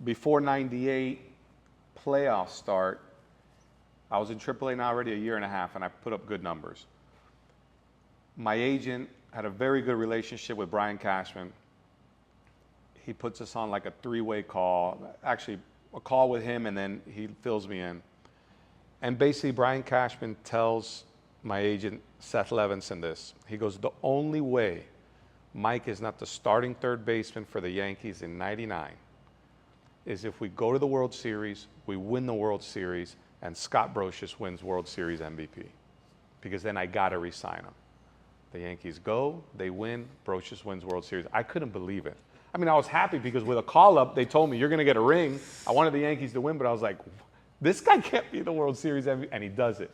before 98 playoff start, I was in AAA now already a year and a half, and I put up good numbers. My agent had a very good relationship with Brian Cashman. He puts us on like a three-way call, actually a call with him, and then he fills me in. And basically, Brian Cashman tells my agent, Seth Levinson, this. He goes, the only way Mike is not the starting third baseman for the Yankees in '99 is if we go to the World Series, we win the World Series, and Scott Brosius wins World Series MVP. Because then I got to re-sign him. The Yankees go, they win, Brosius wins World Series. I couldn't believe it. I mean, I was happy because with a call-up, they told me, you're going to get a ring. I wanted the Yankees to win, but I was like, this guy can't be the World Series MVP, and he does it.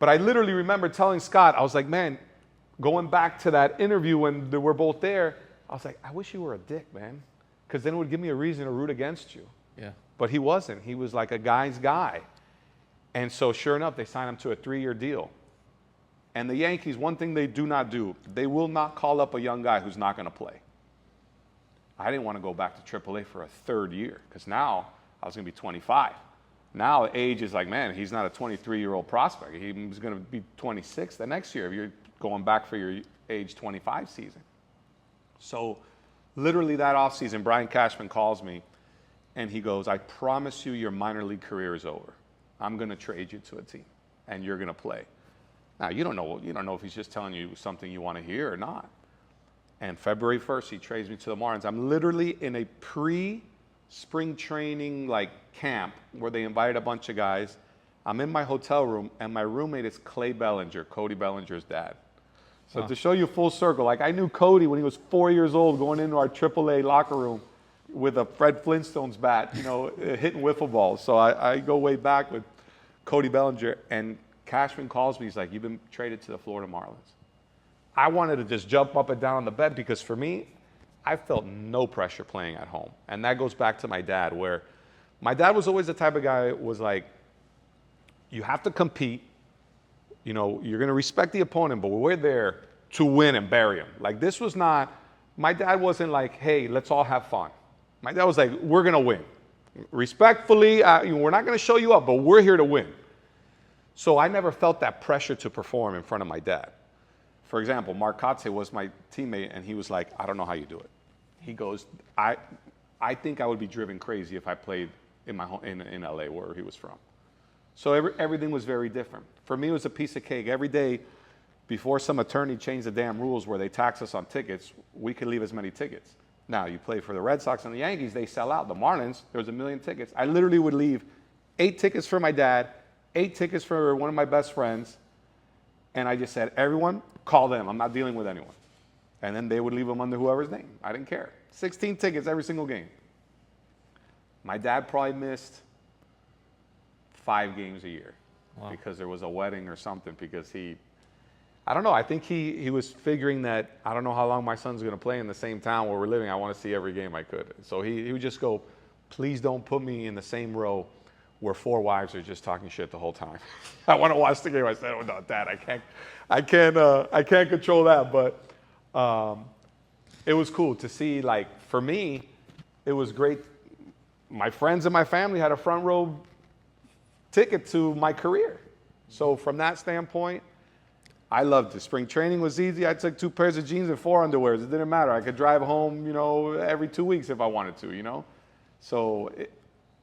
But I literally remember telling Scott, I was like, man, going back to that interview when we're both there, I was like, I wish you were a dick, man, because then it would give me a reason to root against you. Yeah. But he wasn't. He was like a guy's guy. And so sure enough, they signed him to a 3-year deal. And the Yankees, one thing they do not do, they will not call up a young guy who's not going to play. I didn't want to go back to AAA for a third year because now I was going to be 25. Now age is like, man, he's not a 23-year-old prospect. He's going to be 26 the next year if you're going back for your age 25 season. So literally that offseason, Brian Cashman calls me and he goes, I promise you your minor league career is over. I'm going to trade you to a team and you're going to play. Now, you don't know if he's just telling you something you want to hear or not. And February 1st, he trades me to the Marlins. I'm literally in a pre-spring training like camp where they invited a bunch of guys. I'm in my hotel room, and my roommate is Clay Bellinger, Cody Bellinger's dad. So to show you full circle, like I knew Cody when he was 4 years old going into our AAA locker room with a Fred Flintstone's bat, hitting wiffle balls. So I go way back with Cody Bellinger, and Cashman calls me. He's like, you've been traded to the Florida Marlins. I wanted to just jump up and down on the bed because for me, I felt no pressure playing at home. And that goes back to my dad, where my dad was always the type of guy who was like, you have to compete. You're going to respect the opponent, but we're there to win and bury him. Like this was not, my dad wasn't like, hey, let's all have fun. My dad was like, we're going to win. Respectfully, we're not going to show you up, but we're here to win. So I never felt that pressure to perform in front of my dad. For example, Mark Kotze was my teammate, and he was like, I don't know how you do it. He goes, I think I would be driven crazy if I played in my home, in LA, where he was from. So everything was very different. For me, it was a piece of cake. Every day, before some attorney changed the damn rules where they tax us on tickets, we could leave as many tickets. Now, you play for the Red Sox and the Yankees, they sell out. The Marlins, there was 1 million tickets. I literally would leave 8 tickets for my dad, 8 tickets for one of my best friends, and I just said, everyone, call them. I'm not dealing with anyone. And then they would leave them under whoever's name. I didn't care. 16 tickets every single game. My dad probably missed 5 games a year because there was a wedding or something because I don't know. I think he was figuring that I don't know how long my son's going to play in the same town where we're living. I want to see every game I could. So he would just go, please don't put me in the same row where 4 wives are just talking shit the whole time. I want to watch the game. I said, oh no, Dad, I can't control that. But it was cool to see. Like for me, it was great. My friends and my family had a front row ticket to my career. So from that standpoint, I loved it. Spring training was easy. I took 2 pairs of jeans and 4 underwears. It didn't matter. I could drive home, every 2 weeks if I wanted to, So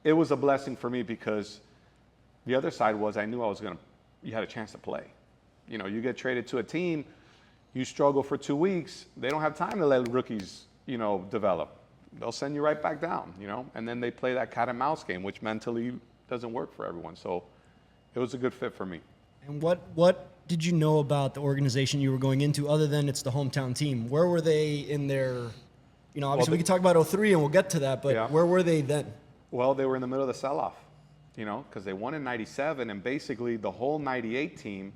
it was a blessing for me because the other side was I knew you had a chance to play. You get traded to a team, you struggle for 2 weeks. They don't have time to let rookies, develop. They'll send you right back down, and then they play that cat and mouse game, which mentally doesn't work for everyone. So it was a good fit for me. And what did you know about the organization you were going into other than it's the hometown team? Where were they in their, obviously we could talk about 03 and we'll get to that, but where were they then? Well, they were in the middle of the sell-off, because they won in 97, and basically the whole 98 team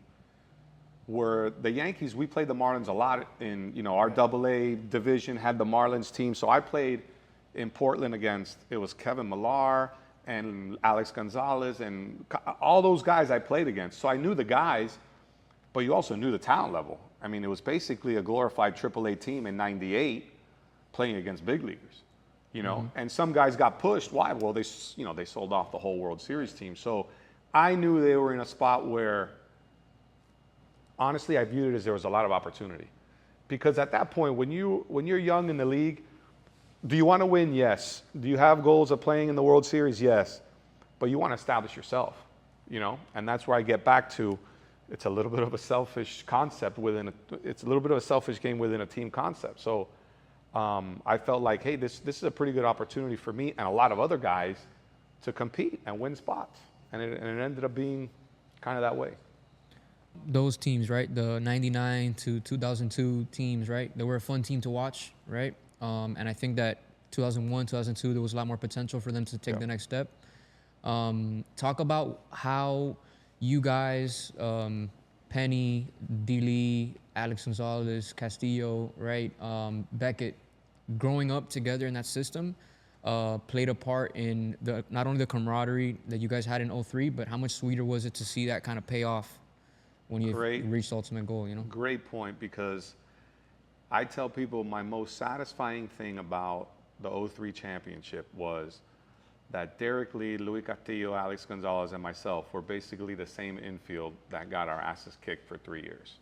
were the Yankees. We played the Marlins a lot in, our AA division had the Marlins team. So I played in Portland it was Kevin Millar and Alex Gonzalez and all those guys I played against. So I knew the guys, but you also knew the talent level. I mean, it was basically a glorified AAA team in 98 playing against big leaguers. you know, and some guys got pushed. Why? Well, they sold off the whole World Series team. So I knew they were in a spot where, honestly, I viewed it as there was a lot of opportunity. Because at that point, when you're young in the league, do you want to win? Yes. Do you have goals of playing in the World Series? Yes. But you want to establish yourself, you know? And that's where I get back to, it's a little bit of a selfish concept it's a little bit of a selfish game within a team concept. So I felt like, hey, this is a pretty good opportunity for me and a lot of other guys to compete and win spots. And it ended up being kind of that way. Those teams, right? The 99 to 2002 teams, right? They were a fun team to watch, right? And I think that 2001, 2002, there was a lot more potential for them to take the next step. Talk about how you guys, Penny, D. Alex Gonzalez, Castillo, right? Beckett, growing up together in that system, played a part in not only the camaraderie that you guys had in 03, but how much sweeter was it to see that kind of pay off when you reached the ultimate goal, you know? Great point, because I tell people my most satisfying thing about the 03 championship was that Derek Lee, Luis Castillo, Alex Gonzalez, and myself were basically the same infield that got our asses kicked for 3 years.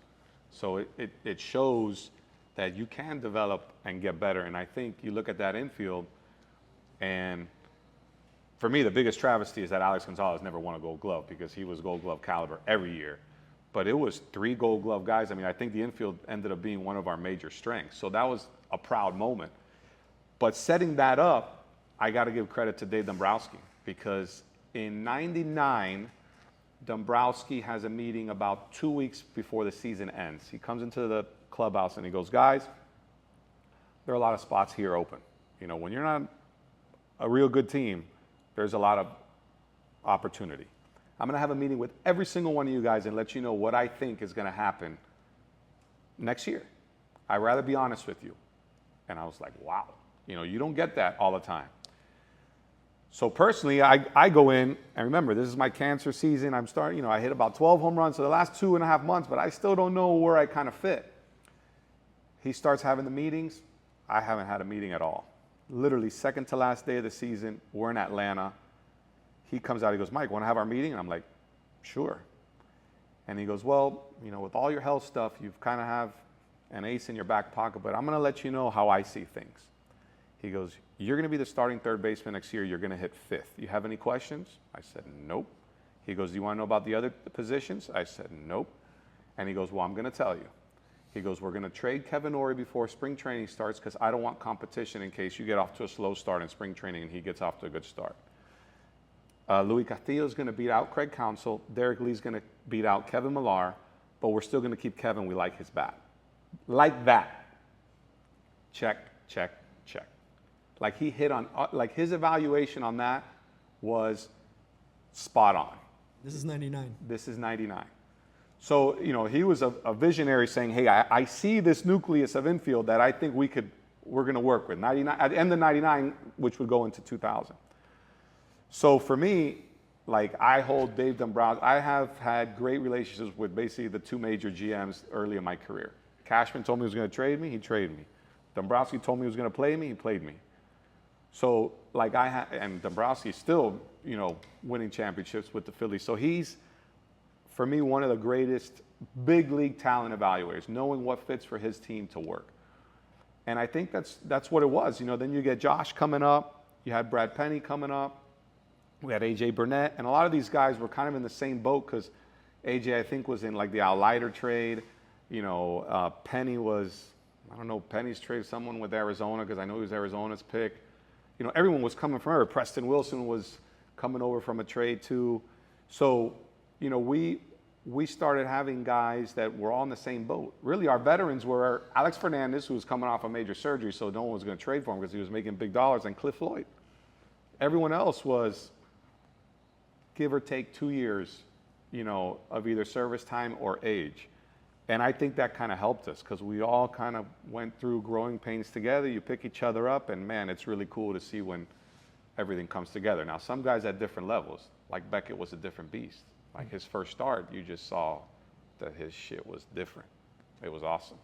So it shows that you can develop and get better. And I think you look at that infield, and for me, the biggest travesty is that Alex Gonzalez never won a Gold Glove, because he was Gold Glove caliber every year. But it was 3 Gold Glove guys. I mean, I think the infield ended up being one of our major strengths. So that was a proud moment. But setting that up, I got to give credit to Dave Dombrowski, because in '99, Dombrowski has a meeting about 2 weeks before the season ends. He comes into the clubhouse and he goes, guys, there are a lot of spots here open. You know, when you're not a real good team, there's a lot of opportunity. I'm going to have a meeting with every single one of you guys and let you know what I think is going to happen next year. I'd rather be honest with you. And I was like, wow, you know, you don't get that all the time. So personally, I go in, and remember, this is my cancer season. I'm starting, you know, I hit about 12 home runs for the last 2.5 months, but I still don't know where I kind of fit. He starts having the meetings. I haven't had a meeting at all. Literally second to last day of the season, we're in Atlanta. He comes out, he goes, Mike, want to have our meeting? And I'm like, sure. And he goes, well, you know, with all your health stuff, you've kind of have an ace in your back pocket, but I'm going to let you know how I see things. He goes, you're going to be the starting third baseman next year. You're going to hit 5th. You have any questions? I said, nope. He goes, do you want to know about the other positions? I said, nope. And he goes, well, I'm going to tell you. He goes, we're going to trade Kevin Ory before spring training starts, because I don't want competition in case you get off to a slow start in spring training and he gets off to a good start. Luis Castillo is going to beat out Craig Counsell. Derek Lee is going to beat out Kevin Millar, but we're still going to keep Kevin. We like his bat. Like that. Check, check, check. Like he hit on, like his evaluation on that was spot on. This is 99. This is 99. So, you know, he was a visionary saying, hey, I see this nucleus of infield that I think we're going to work with. 99, at the end of 99, which would go into 2000. So for me, like I hold Dave Dombrowski, I have had great relationships with basically the 2 major GMs early in my career. Cashman told me he was going to trade me, he traded me. Dombrowski told me he was going to play me, he played me. So like and Dombrowski is still, you know, winning championships with the Phillies. So he's, for me, one of the greatest big league talent evaluators, knowing what fits for his team to work. And I think that's what it was. You know, then you get Josh coming up, you had Brad Penny coming up, we had AJ Burnett, and a lot of these guys were kind of in the same boat, because AJ, I think, was in like the Al Leiter trade. You know, Penny was, I don't know, Penny's trade someone with Arizona, because I know he was Arizona's pick. You know, everyone was coming from her. Preston Wilson was coming over from a trade too. So, you know, we started having guys that were all in the same boat. Really, our veterans were Alex Fernandez, who was coming off a major surgery, so no one was going to trade for him because he was making big dollars, and Cliff Floyd. Everyone else was give or take 2 years, you know, of either service time or age. And I think that kind of helped us, because we all kind of went through growing pains together. You pick each other up, and man, it's really cool to see when everything comes together. Now, some guys at different levels, like Beckett was a different beast. Like his first start, you just saw that his shit was different. It was awesome.